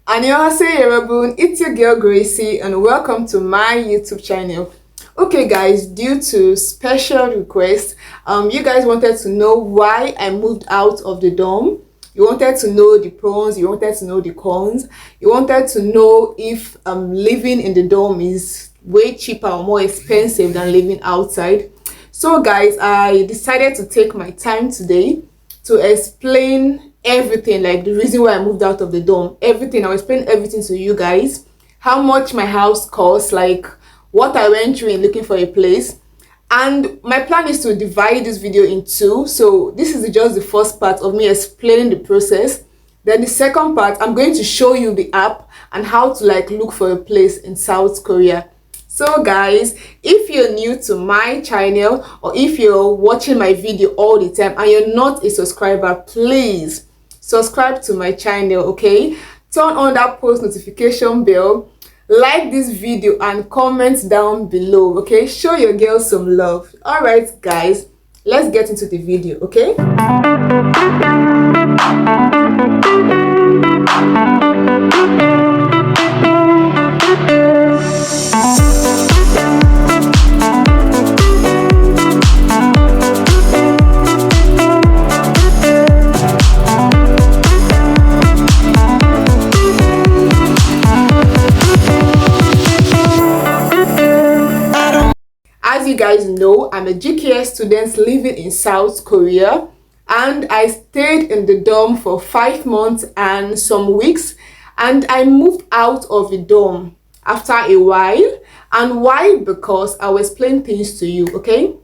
Annyeonghaseyo everyone, it's your girl Gracie and welcome to my YouTube channel. Okay guys, due to special request, you guys wanted to know why I moved out of the dorm. You wanted to know the pros, you wanted to know the cons, you wanted to know if living in the dorm is way cheaper or more expensive than living outside. So guys, I decided to take my time today to explain everything, like the reason why I moved out of the dorm, everything. I'll explain everything to you guys, how much my house costs, like what I went through in looking for a place. And my plan is to divide this video in two, so this is just the first part of me explaining the process. Then the second part, I'm going to show you the app and how to like look for a place in South Korea. So guys, if you're new to my channel or if you're watching my video all the time and you're not a subscriber, please subscribe to my channel, okay? Turn on that post notification bell, like this video and comment down below, okay? Show your girl some love. All right guys, let's get into the video, okay? As you guys know, I'm a GKS student living in South Korea and I stayed in the dorm for 5 months and some weeks, and I moved out of the dorm after a while. And why? Because I will explain things to you, okay?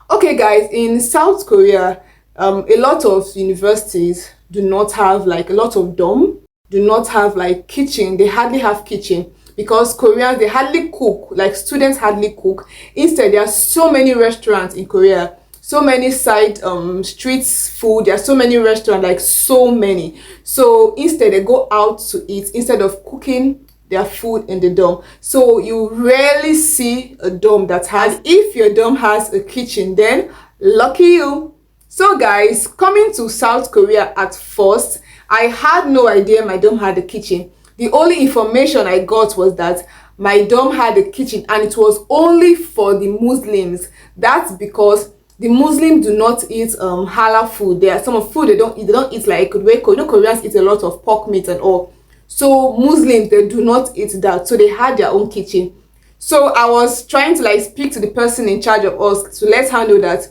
Okay guys, in South Korea, a lot of universities do not have, like a lot of dorm do not have like kitchen. They hardly have kitchen, because Koreans, they hardly cook, like students hardly cook. Instead, there are so many restaurants in Korea, so many side street food, there are so many restaurants, like so many. So instead they go out to eat instead of cooking their food in the dorm. So you rarely see a dorm that has, if your dorm has a kitchen, then lucky you. So guys, coming to South Korea at first, I had no idea my dorm had a kitchen. The only information I got was that my dorm had a kitchen and it was only for the Muslims. That's because the Muslims do not eat halal food. There are some food they don't eat. They don't eat like, Koreans eat a lot of pork meat and all. So Muslims, they do not eat that. So they had their own kitchen. So I was trying to like speak to the person in charge of us to let her know that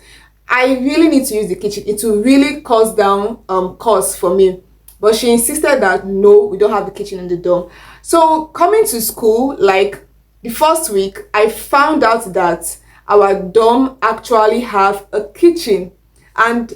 I really need to use the kitchen. It will really cost down cost for me. But she insisted that no, we don't have the kitchen in the dorm. So coming to school, like the first week, I found out that our dorm actually have a kitchen, and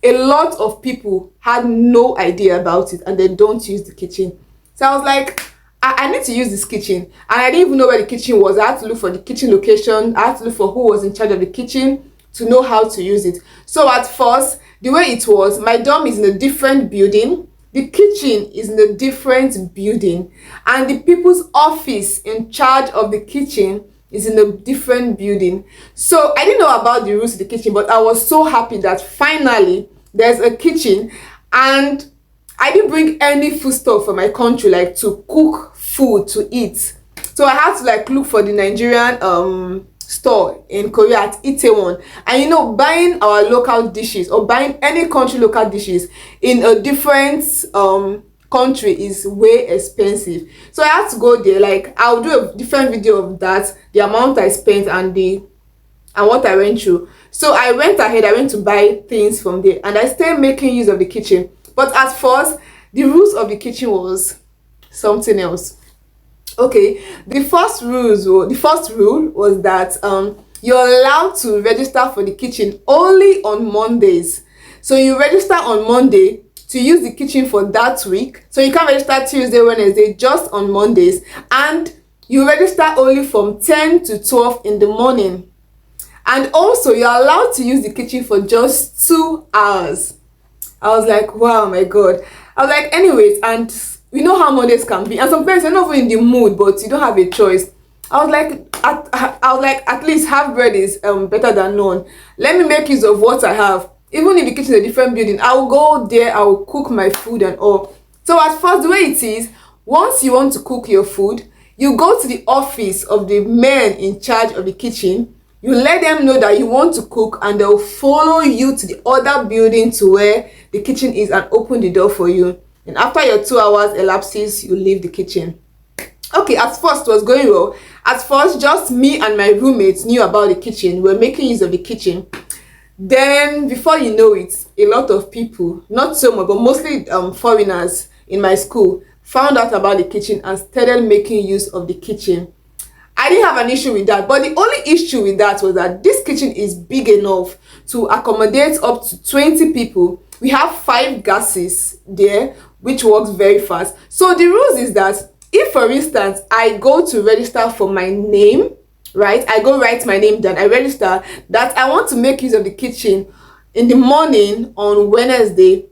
a lot of people had no idea about it and they don't use the kitchen. So I was like, I need to use this kitchen, and I didn't even know where the kitchen was. I had to look for the kitchen location. I had to look for who was in charge of the kitchen to know how to use it. So at first, the way it was, my dorm is in a different building. The kitchen is in a different building, and the people's office in charge of the kitchen is in a different building. So I didn't know about the rules of the kitchen, but I was so happy that finally there's a kitchen. And I didn't bring any food stuff from my country, like to cook food to eat. So I had to like look for the Nigerian store in Korea at Itaewon. And you know, buying our local dishes or buying any country local dishes in a different country is way expensive. So I had to go there. Like I'll do a different video of that, the amount I spent and what I went through. So I went to buy things from there, and I started making use of the kitchen. But at first, the rules of the kitchen was something else. Okay, the first rule was that you're allowed to register for the kitchen only on Mondays. So you register on Monday to use the kitchen for that week. So you can't register Tuesday, Wednesday, just on Mondays. And you register only from 10 to 12 in the morning. And also you're allowed to use the kitchen for just 2 hours. I was like, wow, my God. I was like, anyways, and we know how Mondays can be, and sometimes you're not even in the mood, but you don't have a choice. I was like, at least half bread is better than none. Let me make use of what I have. Even if the kitchen is a different building, I will go there, I will cook my food and all. So at first, the way it is, Once you want to cook your food, you go to the office of the men in charge of the kitchen. You let them know that you want to cook, and they'll follow you to the other building to where the kitchen is and open the door for you. And after your 2 hours elapses, you leave the kitchen. Okay, at first it was going well. At first, just me and my roommates knew about the kitchen. We were making use of the kitchen. Then, before you know it, a lot of people, not so much, but mostly foreigners in my school, found out about the kitchen and started making use of the kitchen. I didn't have an issue with that, but the only issue with that was that this kitchen is big enough to accommodate up to 20 people. We have 5 gases there, which works very fast. So the rules is that if, for instance, I go to register for my name, right? I go write my name down, I register that I want to make use of the kitchen in the morning on Wednesday,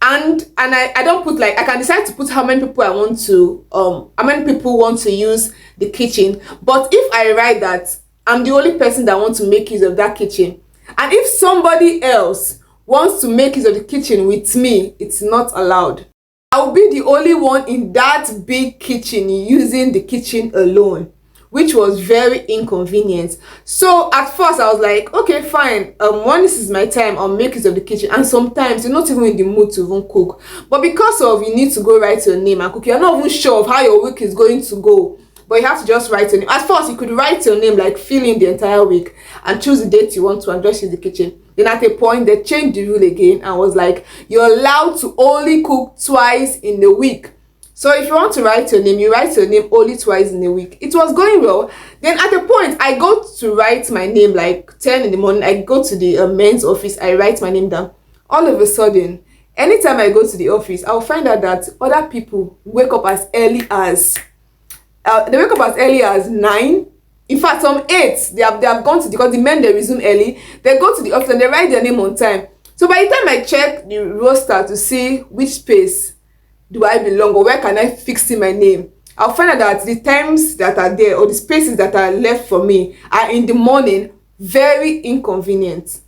and I don't put, like, I can decide to put how many people I want to how many people want to use the kitchen. But if I write that I'm the only person that wants to make use of that kitchen, and if somebody else wants to make use of the kitchen with me, it's not allowed. I'll be the only one in that big kitchen using the kitchen alone, which was very inconvenient. So at first I was like, okay, fine, when this is my time, I'll make use of the kitchen. And sometimes you're not even in the mood to even cook, but because of you need to go write your name and cook, you're not even sure of how your week is going to go, but you have to just write your name. At first you could write your name, like fill in the entire week and choose the date you want to and just use the kitchen. Then at a point they changed the rule again and was like, you're allowed to only cook twice in the week. So if you want to write your name, you write your name only twice in a week. It was going well. Then at a point, I go to write my name like 10 in the morning. I go to the men's office. I write my name down. All of a sudden, anytime I go to the office, I'll find out that other people wake up as early as they wake up as early as 9. In fact, some 8. They have gone to because the men, they resume early. They go to the office and they write their name on time. So by the time I check the roster to see which space do I belong or where can I fix in my name, I'll find out that the times that are there or the spaces that are left for me are in the morning. Very inconvenient.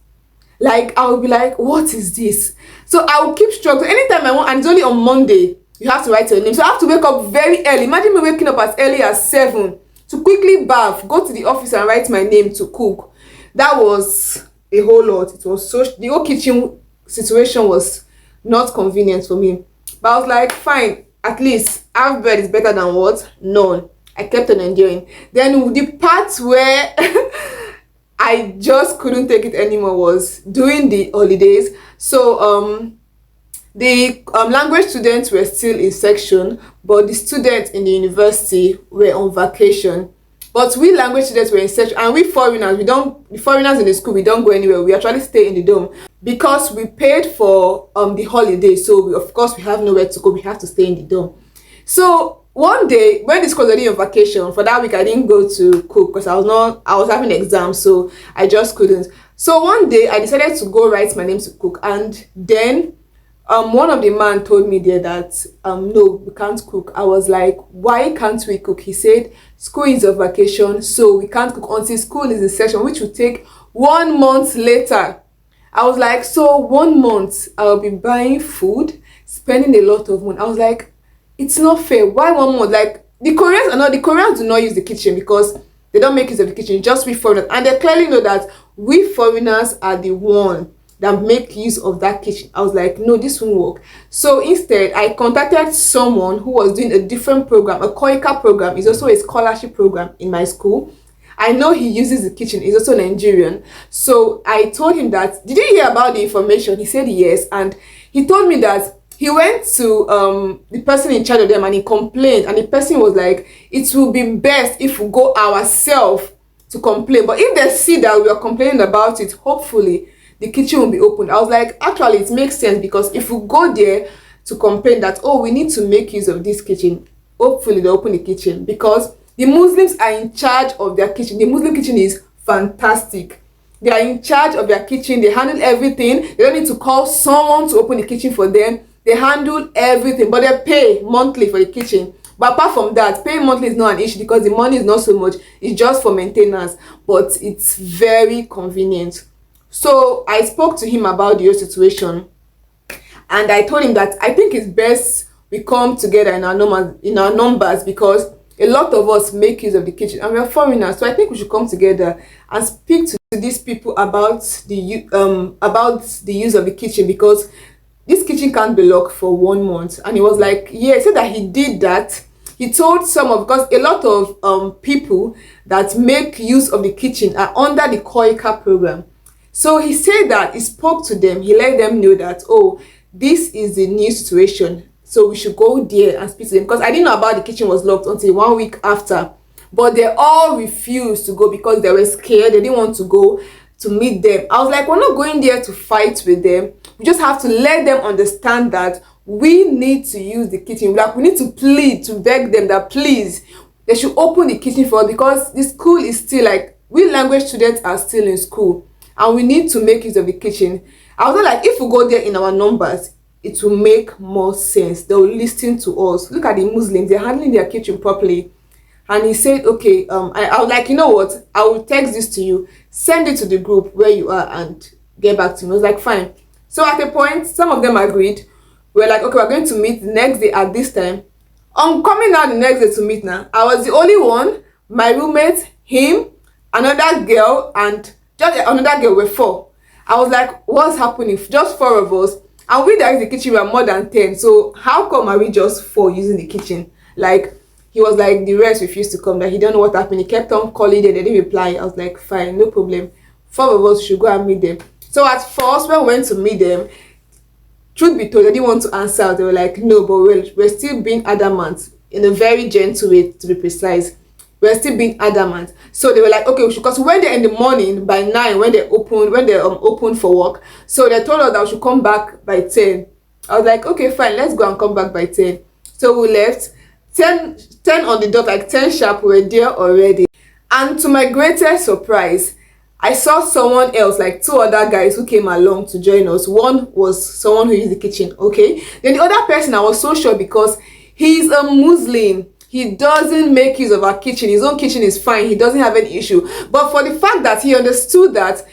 Like, I'll be like, what is this? So I'll keep struggling anytime I want, and it's only on Monday you have to write your name. So I have to wake up very early. Imagine me waking up as early as 7 to quickly bath, go to the office and write my name to cook. That was a whole lot. It was so, the whole kitchen situation was not convenient for me. But I was like, fine, at least half bread is better than what? None. I kept on enjoying. Then the part where I just couldn't take it anymore was during the holidays. So the language students were still in section, but the students in the university were on vacation. But we language students were in section, and we foreigners, the foreigners in the school, we don't go anywhere. We actually stay in the dorm because we paid for the holiday. So of course we have nowhere to go. We have to stay in the dorm. So one day when the school was already on vacation for that week, I didn't go to cook because I was having exams, so I just couldn't. So one day I decided to go write my name to cook, and then one of the man told me there that no, we can't cook. I was like, why can't we cook? He said school is on vacation, so we can't cook until school is in session, which will take 1 month later. I was like, so 1 month I'll be buying food, spending a lot of money. I was like, it's not fair. Why 1 month? Like, the Koreans do not use the kitchen because they don't make use of the kitchen, just we foreigners, and they clearly know that we foreigners are the one that make use of that kitchen. I was like, no, this won't work. So instead I contacted someone who was doing a different program, a KOICA program. It's also a scholarship program in my school. I know he uses the kitchen. He's also Nigerian. So I told him that, did you hear about the information? He said yes, and he told me that he went to the person in charge of them and he complained, and the person was like, it will be best if we go ourselves to complain, but if they see that we are complaining about it, hopefully the kitchen will be open. I was like, actually it makes sense, because if we go there to complain that, oh, we need to make use of this kitchen, hopefully they'll open the kitchen, because the Muslims are in charge of their kitchen. The Muslim kitchen is fantastic. They are in charge of their kitchen. They handle everything. They don't need to call someone to open the kitchen for them. They handle everything, but they pay monthly for the kitchen. But apart from that, paying monthly is not an issue because the money is not so much. It's just for maintenance, but it's very convenient. So I spoke to him about the whole situation, and I told him that I think it's best we come together in our numbers, because a lot of us make use of the kitchen and we are foreigners. So I think we should come together and speak to these people about the use of the kitchen, because this kitchen can't be locked for 1 month. And he was like, yeah, he said that he did that. He told some of, because a lot of people that make use of the kitchen are under the KOICA program. So he said that he spoke to them, he let them know that, oh, this is the new situation, so we should go there and speak to them, because I didn't know about the kitchen was locked until 1 week after. But they all refused to go because they were scared. They didn't want to go to meet them. I was like, we're not going there to fight with them. We just have to let them understand that we need to use the kitchen. Like, we need to plead, to beg them that please, they should open the kitchen for us, because the school is still, like, we language students are still in school and we need to make use of the kitchen. I was like, if we go there in our numbers, it will make more sense. They will listen to us. Look at the Muslims, they're handling their kitchen properly. And he said, okay, I was like, you know what, I will text this to you, send it to the group where you are and get back to me. I was like, fine. So at a point, some of them agreed. We're like, okay, we're going to meet the next day at this time. I'm coming out the next day to meet now. I was the only one, my roommate, him, another girl, and just another girl. Were 4. I was like, what's happening? Just 4 of us. And we that in the kitchen, we are more than 10. So how come are we just 4 using the kitchen? Like, he was like, the rest refused to come, that he don't know what happened. He kept on calling them, they didn't reply. I was like, fine, no problem. 4 of us should go and meet them. So at first, when we went to meet them, truth be told, they didn't want to answer. They were like, no, but we're still being adamant, in a very gentle way, to be precise. We're still being adamant. So they were like, okay, we should, because when they're in the morning by 9, when they open for work, so they told us that we should come back by 10. I was like, okay, fine, let's go and come back by 10. So we left 10 on the dot, like 10 sharp. We were there already. And to my greatest surprise, I saw someone else, like 2 other guys who came along to join us. One was someone who used the kitchen, okay? Then the other person, I was so sure, because he's a Muslim. He doesn't make use of our kitchen. His own kitchen is fine. He doesn't have any issue. But for the fact that he understood that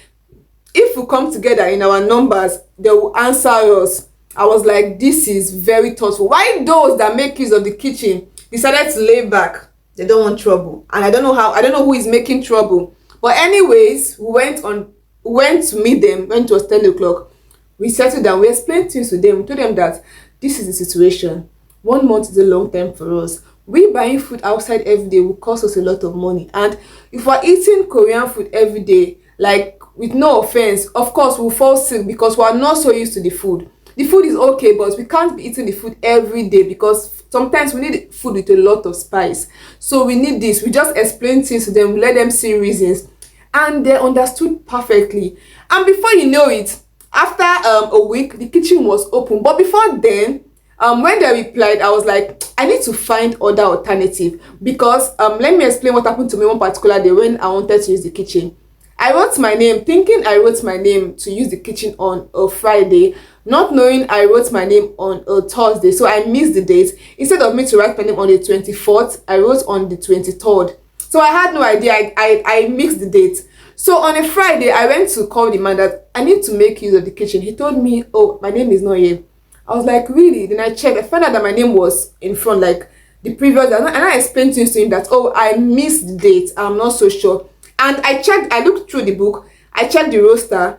if we come together in our numbers, they will answer us, I was like, this is very thoughtful. Why those that make use of the kitchen decided to lay back? They don't want trouble. And I don't know who is making trouble. But anyways, we went to meet them when it was 10 o'clock. We settled down, we explained things to them. We told them that this is the situation. 1 month is a long time for us. We buying food outside every day will cost us a lot of money. And if we're eating Korean food every day, like, with no offense, of course we'll fall sick because we're not so used to the food. The food is okay, but we can't be eating the food every day, because sometimes we need food with a lot of spice. So we need this. We just explain things to them, let them see reasons, and they understood perfectly. And before you know it, after a week, the kitchen was open. But before then, when they replied, I was like, I need to find other alternative, because let me explain what happened to me one particular day when I wanted to use the kitchen. I wrote my name, thinking I wrote my name to use the kitchen on a Friday, not knowing I wrote my name on a Thursday. So I missed the date. Instead of me to write my name on the 24th, I wrote on the 23rd. So I had no idea. I mixed the date. So on a Friday, I went to call the man that I need to make use of the kitchen. He told me, oh, my name is not here. I was like, really? Then I checked. I found out that my name was in front, like the previous day. And I explained things to him that, oh, I missed the date. I'm not so sure. And I looked through the book. I checked the roster.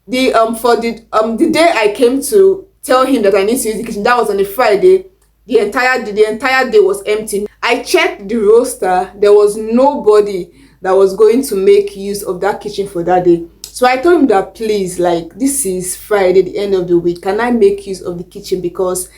The day I came to tell him that I need to use the kitchen, that was on a Friday. The entire day was empty. I checked the roster. There was nobody that was going to make use of that kitchen for that day. So I told him that, please, like, this is Friday, the end of the week, can I make use of the kitchen, because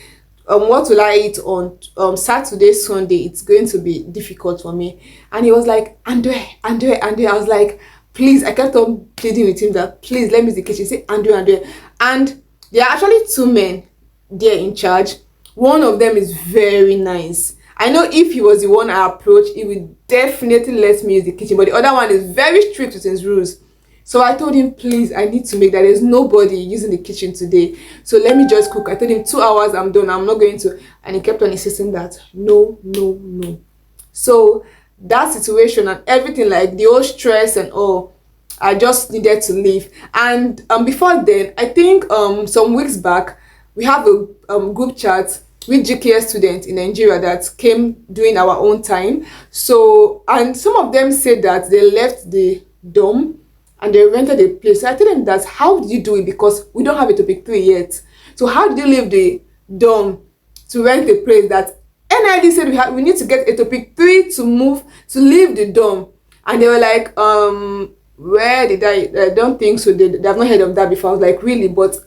what will I eat on Saturday, Sunday? It's going to be difficult for me. And he was like, Andre. I was like, please. I kept on pleading with him that, please, let me use the kitchen. He said, Andre. And there are actually 2 men there in charge. One of them is very nice. I know if he was the one I approached, he would definitely let me use the kitchen. But the other one is very strict with his rules. So I told him, please, I need to make that. There's nobody using the kitchen today. So let me just cook. I told him 2 hours, I'm done. I'm not going to. And he kept on insisting that, no. So that situation and everything, like the whole stress and all, I just needed to leave. And before then, I think some weeks back, we have a group chat with GKS students in Nigeria that came during our own time. So, and some of them said that they left the dorm and they rented a place. So I told them that, how did you do it? Because we don't have a topic 3 yet. So how did you leave the dorm to rent a place that NID said we need to get a topic 3 to move, to leave the dorm? And they were like, where did I don't think so. They have not heard of that before. I was like, really? But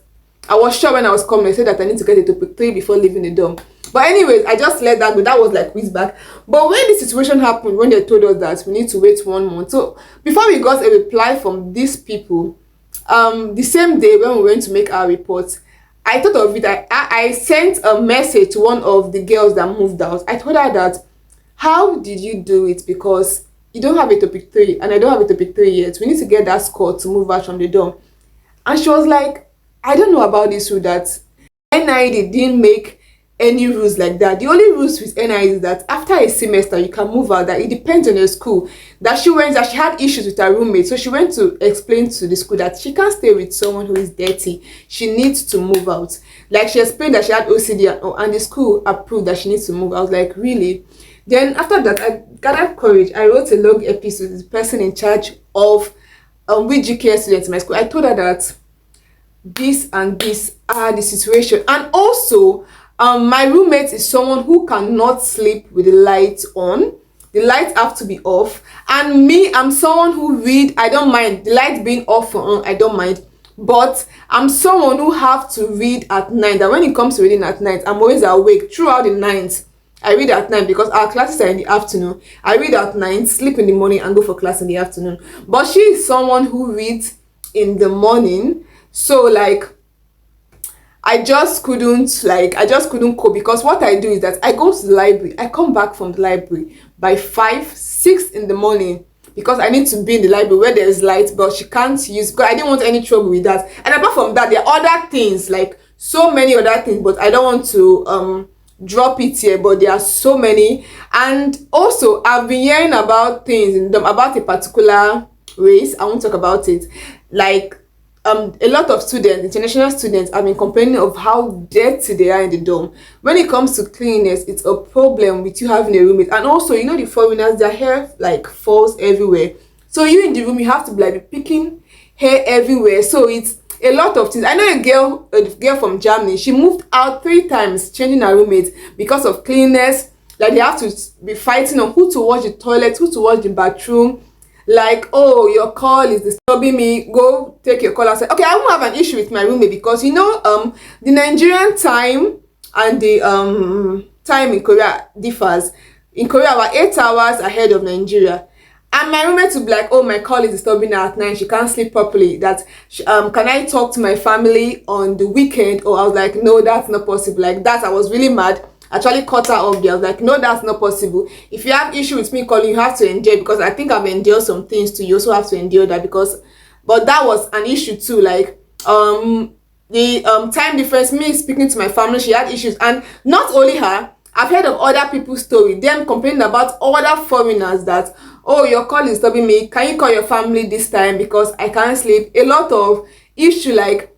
I was sure when I was coming, I said that I need to get a topic 3 before leaving the dorm. But anyways, I just let that go. That was like weeks back. But when the situation happened, when they told us that we need to wait 1 month, so before we got a reply from these people, the same day when we went to make our report, I thought of it. I sent a message to one of the girls that moved out. I told her that, how did you do it? Because you don't have a topic 3 and I don't have a topic 3 yet. We need to get that score to move out from the dorm. And she was like, I don't know about this rule that NID didn't make any rules like that. The only rules with NID is that after a semester you can move out, that it depends on your school. That she had issues with her roommate, so she went to explain to the school that she can't stay with someone who is dirty. She needs to move out. Like, she explained that she had OCD and the school approved that she needs to move. I was like, really? Then after that, I gathered courage. I wrote a long episode to the person in charge of with GKS students in my school. I told her that this and this are the situation, and also my roommate is someone who cannot sleep with the lights on. The lights have to be off. And me, I'm someone who read. I don't mind the light being off or on. I don't mind. But I'm someone who have to read at night. That when it comes to reading at night, I'm always awake throughout the night. I read at night because our classes are in the afternoon. I read at night, sleep in the morning, and go for class in the afternoon. But she is someone who reads in the morning. So like, I just couldn't cope, because what I do is that I go to the library. I come back from the library by 5-6 in the morning, because I need to be in the library where there is light, but she can't use, because I didn't want any trouble with that. And apart from that, there are other things, like so many other things, but I don't want to drop it here, but there are so many. And also, I've been hearing about things about a particular race. I won't talk about it. Like, a lot of students, international students, have been complaining of how dirty they are in the dorm. When it comes to cleanliness, it's a problem with you having a roommate. And also, you know, the foreigners, their hair like falls everywhere. So you in the room, you have to be picking hair everywhere. So it's a lot of things. I know a girl from Germany. She moved out 3 times, changing her roommate because of cleanliness. Like, they have to be fighting on who to wash the toilet, who to wash the bathroom. Like, oh, your call is disturbing me, go take your call outside. Okay, I won't have an issue with my roommate, because you know, the Nigerian time and the time in Korea differs. In Korea, we're 8 hours ahead of Nigeria. And my roommate will be like, oh, my call is disturbing her at night, she can't sleep properly. That can I talk to my family on the weekend? Or I was like, no, that's not possible. Like that, I was really mad. Actually cut her off there. I was like, no, that's not possible. If you have issue with me calling, you have to endure, because I think I've endured some things too. You also have to endure that, because, but that was an issue too. Like the time difference, me speaking to my family, she had issues. And not only her, I've heard of other people's story, them complaining about other foreigners that, oh, your call is disturbing me, can you call your family this time because I can't sleep. A lot of issue, like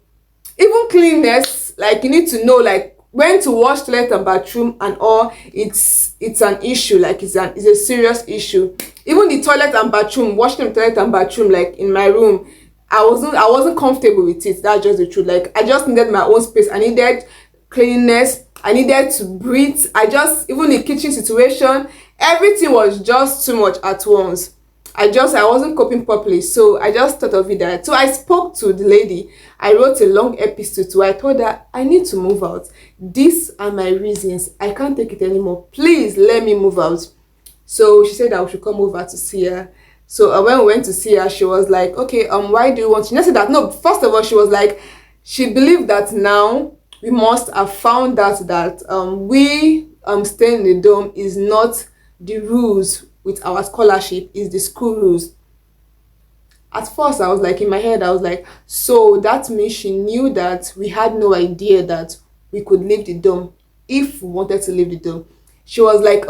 even cleanliness, like you need to know like when to wash toilet and bathroom and all. It's an issue, like it's a serious issue. Even the toilet and bathroom, washing the toilet and bathroom, like in my room, I wasn't comfortable with it. That's just the truth. Like, I just needed my own space. I needed cleanliness. I needed to breathe. Even the kitchen situation, everything was just too much at once. I wasn't coping properly, so I just thought of it that. So I spoke to the lady. I wrote a long episode to her. I told her, I need to move out. These are my reasons. I can't take it anymore. Please let me move out. So she said that we should come over to see her. So when we went to see her, she was like, okay, why do you want? She said that, no, first of all, she was like, she believed that now we must have found out that we staying in the dorm is not the rules with our scholarship, is the school rules. At first, I was like, in my head, I was like, so that means she knew that we had no idea that we could leave the dorm if we wanted to leave the dorm. She was like,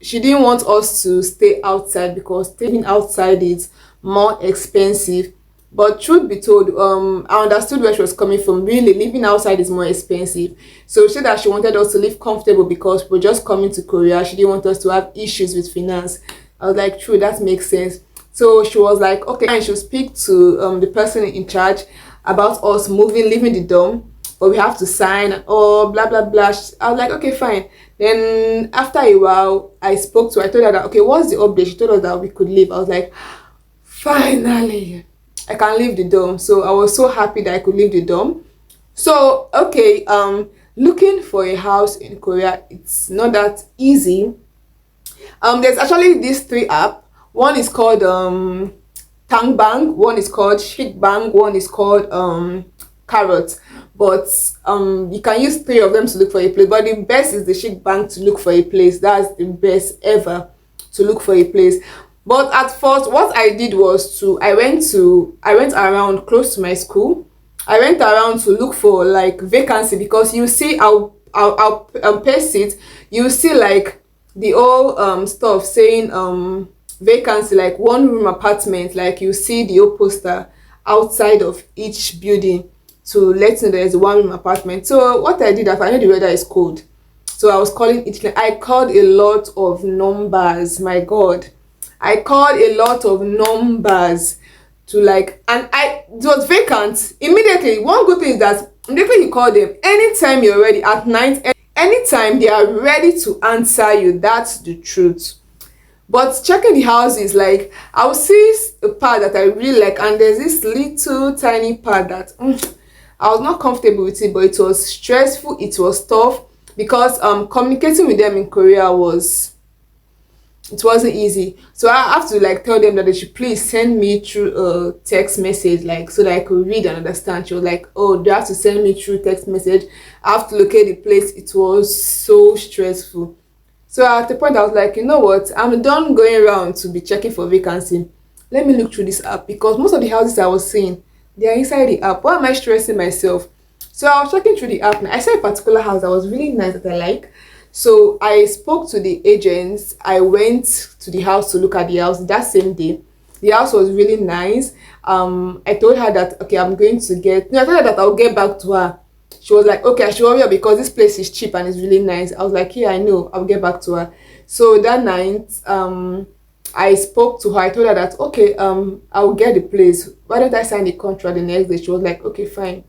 she didn't want us to stay outside because staying outside is more expensive. But truth be told, I understood where she was coming from. Really, living outside is more expensive. So she said that she wanted us to live comfortable because we're just coming to Korea. She didn't want us to have issues with finance. I was like, true, that makes sense. So she was like, okay, and she'll speak to the person in charge about us moving, leaving the dorm, but we have to sign or blah blah blah. I was like, okay, fine. Then after a while, I told her that okay, what's the update? She told us that we could leave. I was like, finally, I can leave the dorm. So I was so happy that I could leave the dorm. So okay, looking for a house in Korea, it's not that easy. There's actually these three app. One is called Tangbang, one is called Shikbang, one is called Carrot. But you can use three of them to look for a place. But the best is the Shikbang to look for a place. That's the best ever to look for a place. But at first, what I did was I went around close to my school. I went around to look for like vacancy because you see I'll paste it. You see like the old stuff saying vacancy, like one room apartment, like you see the old poster outside of each building to let you know there's a one room apartment. So what I did after I know the weather is cold, so I was calling each. I called a lot of numbers. My God, I called a lot of numbers to like, and it was vacant immediately. One good thing is that immediately you call them, anytime you're ready at night, anytime they are ready to answer you. That's the truth. But checking the houses, like I'll see a part that I really like, and there's this little tiny part that I was not comfortable with it, but it was stressful, it was tough because communicating with them in Korea it wasn't easy. So I have to like tell them that they should please send me through a text message, like so that I could read and understand. She was like, oh, they have to send me through text message. I have to locate the place. It was so stressful. So at the point I was like, you know what? I'm done going around to be checking for vacancy. Let me look through this app because most of the houses I was seeing, they are inside the app. Why am I stressing myself? So I was checking through the app and I saw a particular house that was really nice that I like. So I spoke to the agents. I went to the house to look at the house that same day. The house was really nice. I told her that okay, I'm going to get. No, I told her that I'll get back to her. She was like, okay, I should hurry up because this place is cheap and it's really nice. I was like, yeah, I know. I'll get back to her. So that night, I spoke to her. I told her that okay, I'll get the place. Why don't I sign the contract the next day? She was like, okay, fine.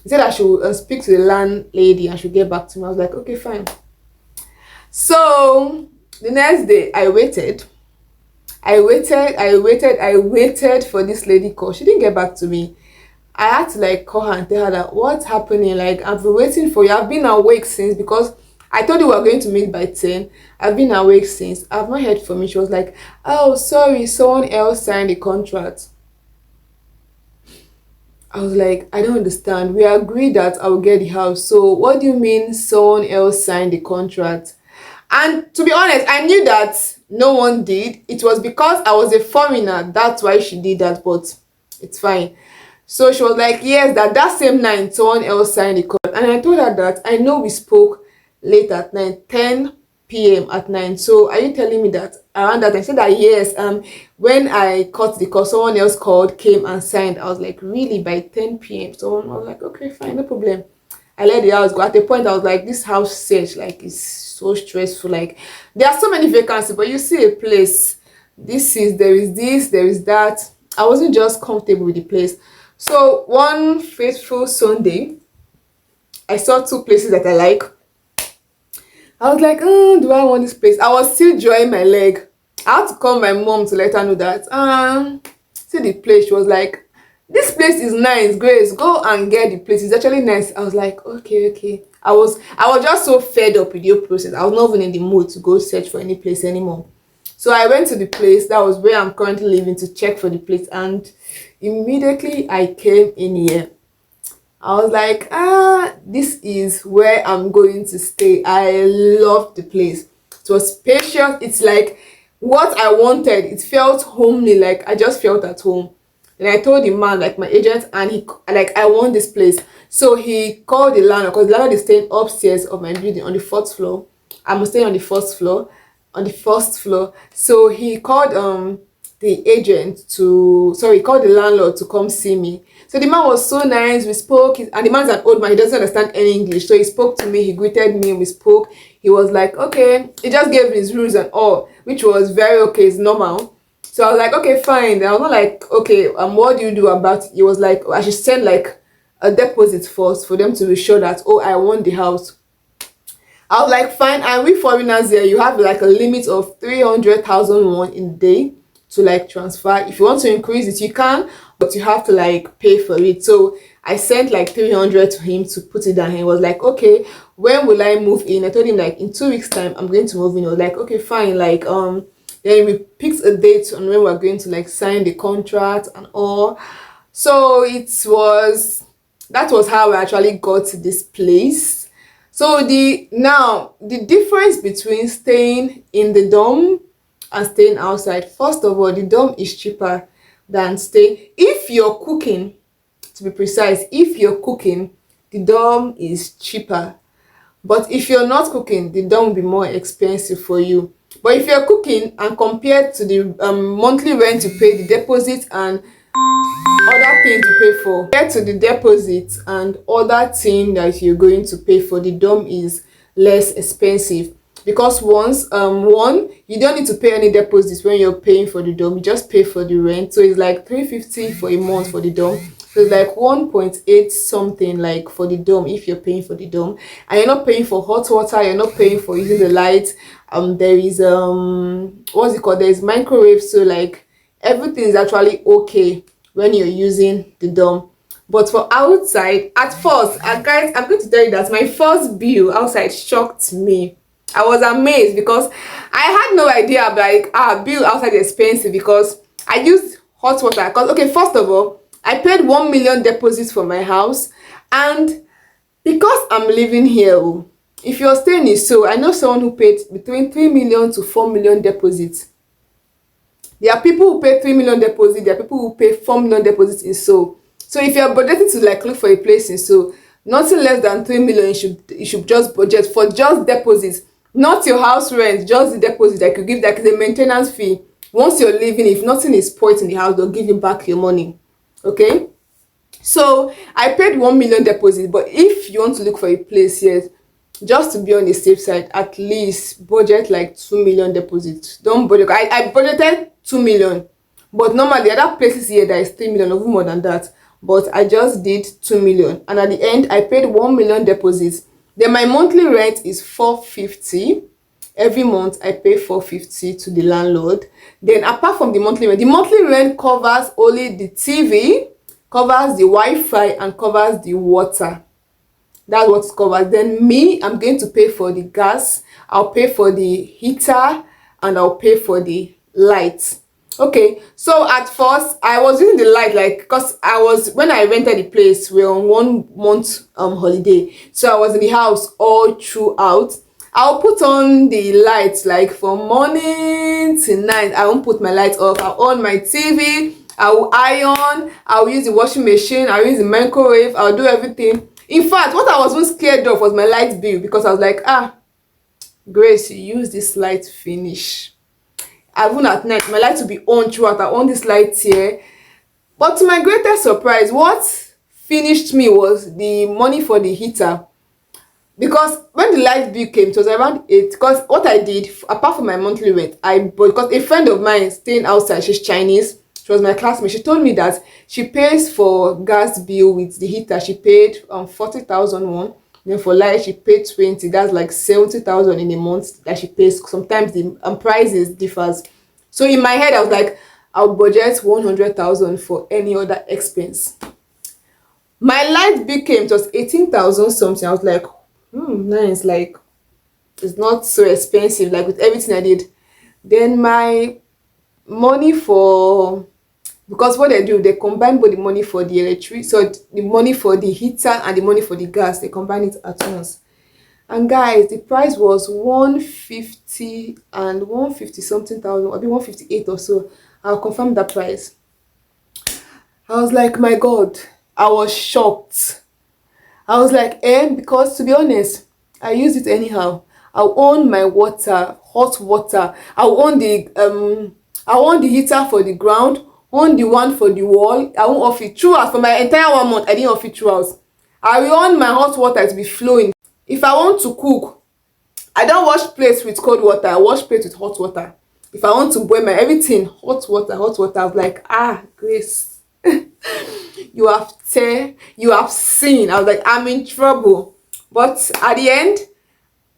He said I should speak to the landlady and she'll get back to me. I was like, okay, fine. So the next day I waited for this lady call. She didn't get back to me. I had to like call her and tell her that what's happening, like I've been waiting for you. I've been awake since because I told you we were going to meet by 10. I've been awake since. I've not heard from you. She was like, oh sorry, someone else signed the contract. I was like, I don't understand. We agreed that I will get the house. So what do you mean someone else signed the contract? And to be honest, I knew that no one did. It was because I was a foreigner. That's why she did that, but it's fine. So she was like, yes, that same night, someone else signed the contract. And I told her that I know we spoke late at night, 10 p.m. at night. So are you telling me that around that time? She said that yes, when I cut the call, someone else called, came and signed. I was like, really, by 10 p.m.? So I was like, okay, fine, no problem. I let the house go. At the point, I was like, this house search, like, is so stressful. Like, there are so many vacancies, but you see a place, there is this, there is that. I wasn't just comfortable with the place. So one fateful Sunday, I saw two places that I like. I was like, do I want this place? I was still drawing my leg. I had to call my mom to let her know that see the place. She was like, this place is nice, Grace, go and get the place. It's actually nice. I was like, okay. I was just so fed up with your process. I was not even in the mood to go search for any place anymore. So I went to the place that was where I'm currently living to check for the place, and immediately I came in here. I was like, this is where I'm going to stay. I loved the place. It was spacious. It's like what I wanted. It felt homely, like I just felt at home. And I told the man, like my agent, and he like, I want this place. So he called the landlord, because the landlord is staying upstairs of my building on the fourth floor. I'm staying on the first floor. So he called the agent to, sorry, he called the landlord to come see me. So the man was so nice. We spoke, and the man's an old man. He doesn't understand any English. So he spoke to me. He greeted me. We spoke. He was like, okay. He just gave his rules and all, which was very okay. It's normal. So I was like, okay, fine. I was not like, okay, what do you do about it? He was like, I should send like a deposit first for them to be sure that, oh, I want the house. I was like, fine. And we foreigners here, you have like a limit of 300,000 won in a day to like transfer. If you want to increase it, you can, but you have to like pay for it. So I sent like 300 to him to put it down. He was like, okay, when will I move in? I told him like in 2 weeks time I'm going to move in. He was like, okay, fine. Like then we picked a date on when we're going to like sign the contract and all. So that was how I actually got to this place. So the difference between staying in the dorm and staying outside. First of all, the dorm is cheaper than stay. If you're cooking, to be precise, if you're cooking, the dorm is cheaper. But if you're not cooking, the dorm will be more expensive for you. But if you're cooking and compared to the monthly rent you pay, the deposit and other things to pay for, compared to the deposit and other thing that you're going to pay for, the dorm is less expensive. Because one, you don't need to pay any deposits when you're paying for the dorm. You just pay for the rent. So it's like 350 for a month for the dorm. So it's like 1.8 something like for the dorm if you're paying for the dorm. And you're not paying for hot water, you're not paying for using the lights. There is what's it called? There is microwave, so like everything is actually okay when you're using the dorm. But for outside, at first, guys, I'm going to tell you that my first bill outside shocked me. I was amazed because I had no idea, like, bill outside is expensive because I used hot water. Because, okay, first of all, I paid 1 million deposits for my house, and because I'm living here, if you're staying in Seoul, I know someone who paid between 3 million to 4 million deposits. There are people who pay 3 million deposit, there are people who pay 4 million deposits in Seoul. So if you're budgeting to like look for a place in Seoul, nothing less than 3 million, you should just budget for just deposits. Not your house rent, just the deposit that you give, like the maintenance fee. Once you're leaving, if nothing is spoiled in the house, they'll give you back your money. Okay? So I paid 1 million deposit, but if you want to look for a place here, just to be on the safe side, at least budget like 2 million deposits. Don't budget. I budgeted 2 million, but normally other places here there is 3 million or more than that. But I just did 2 million, and at the end I paid 1 million deposits. Then my monthly rent is 450. Every month I pay 450 to the landlord. Then apart from the monthly rent covers only the TV, covers the Wi-Fi, and covers the water. That's what it covers. Then me, I'm going to pay for the gas, I'll pay for the heater, and I'll pay for the lights. Okay, so at first I was using the light, like, because when I rented the place, we were on 1 month holiday, so I was in the house all throughout. I'll put on the lights like from morning to night. I won't put my lights off. I'll on my TV, I'll iron, I'll use the washing machine, I'll use the microwave, I'll do everything. In fact, what I was most scared of was my light bill, because I was like, Grace, you use this light finish. Even at night, my light will be on throughout. I on this light here. But to my greatest surprise, what finished me was the money for the heater. Because when the light bill came, it was around 8. Because what I did, apart from my monthly rent, I bought, because a friend of mine staying outside, she's Chinese, she was my classmate, she told me that she pays for gas bill with the heater, she paid 40,000 won. Then for light she paid 20. That's like 70,000 in a month that she pays. Sometimes the prices differs. So in my head I was like, I'll budget 100,000 for any other expense. My light bill came, it was 18,000 something. I was like, nice, like it's not so expensive, like with everything I did. Then my money for, because what they do, they combine both the money for the electric, so the money for the heater and the money for the gas, they combine it at once. And guys, the price was 150 and 150 something thousand, maybe 158 or so. I'll confirm that price. I was like, my God, I was shocked. I was like, because to be honest, I use it anyhow. I'll own my water, hot water. I'll own I want the heater for the ground, on the one for the wall. I won't off it throughout. For my entire 1 month, I didn't off it throughout. I want my hot water to be flowing. If I want to cook, I don't wash plates with cold water. I wash plates with hot water. If I want to boil my everything, hot water, hot water. I'm like, Grace, you have seen. I was like, I'm in trouble. But at the end,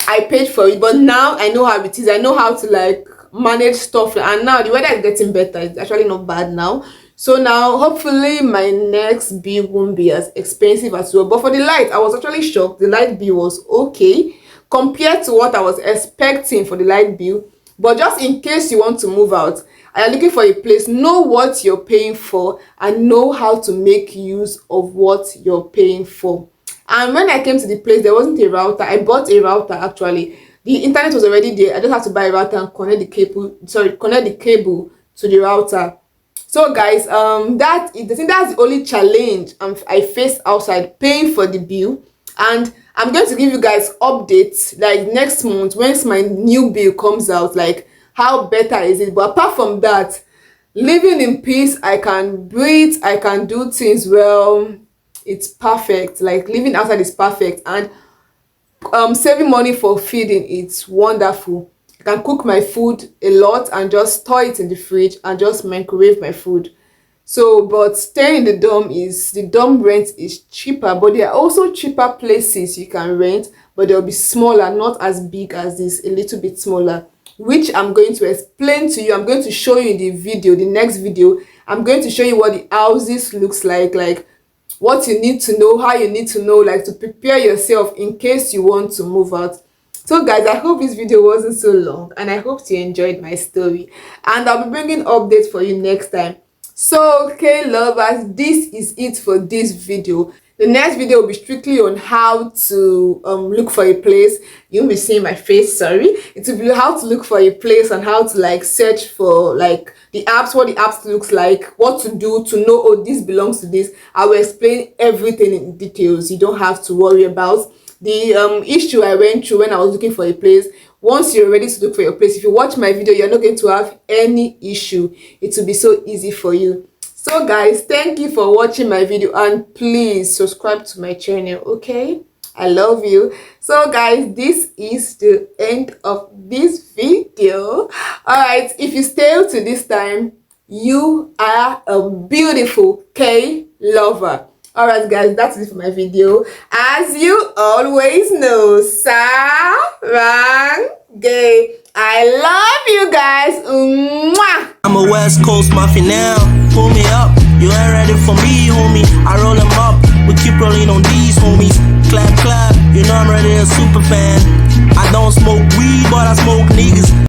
I paid for it. But now I know how it is. I know how to like manage stuff, and now the weather is getting better. It's actually not bad now. So now hopefully my next bill won't be as expensive as well. But for the light, I was actually shocked. The light bill was okay compared to what I was expecting for the light bill. But just in case you want to move out and you're looking for a place, know what you're paying for and know how to make use of what you're paying for. And when I came to the place, there wasn't a router. I bought a router actually. The internet was already there. I just had to buy a router and connect the cable to the router. So guys, that's the only challenge I faced outside paying for the bill. And I'm going to give you guys updates like next month once my new bill comes out, like how better is it. But apart from that, living in peace, I can breathe, I can do things well. It's perfect. Like living outside is perfect. And saving money for feeding, it's wonderful. I can cook my food a lot and just store it in the fridge and just microwave my food. So, but staying in the dorm rent is cheaper, but there are also cheaper places you can rent, but they'll be smaller, not as big as this, a little bit smaller, which I'm going to explain to you. I'm going to show you in the next video. I'm going to show you what the houses looks like what you need to know, how you need to know, like to prepare yourself in case you want to move out. So guys, I hope this video wasn't so long and I hope you enjoyed my story, and I'll be bringing updates for you next time. So okay lovers, this is it for this video. The next video will be strictly on how to look for a place. You won't be seeing my face, sorry. It will be how to look for a place and how to like search for like the apps, what the apps looks like, what to do to know, oh, this belongs to this. I will explain everything in details. You don't have to worry about the issue I went through when I was looking for a place. Once you're ready to look for your place, if you watch my video, you're not going to have any issue. It will be so easy for you. So guys, thank you for watching my video, and please subscribe to my channel, okay? I love you. So guys, this is the end of this video. All right, if you stay to this time, you are a beautiful K lover. All right guys, that's it for my video. As you always know, Sarang Gay, I love you guys. Mwah! I'm a West Coast mafia now. Pull me up, you ain't ready for me, homie. I roll them up, we keep rolling on these homies. Clap, clap, you know I'm ready, a super fan. I don't smoke weed, but I smoke niggas.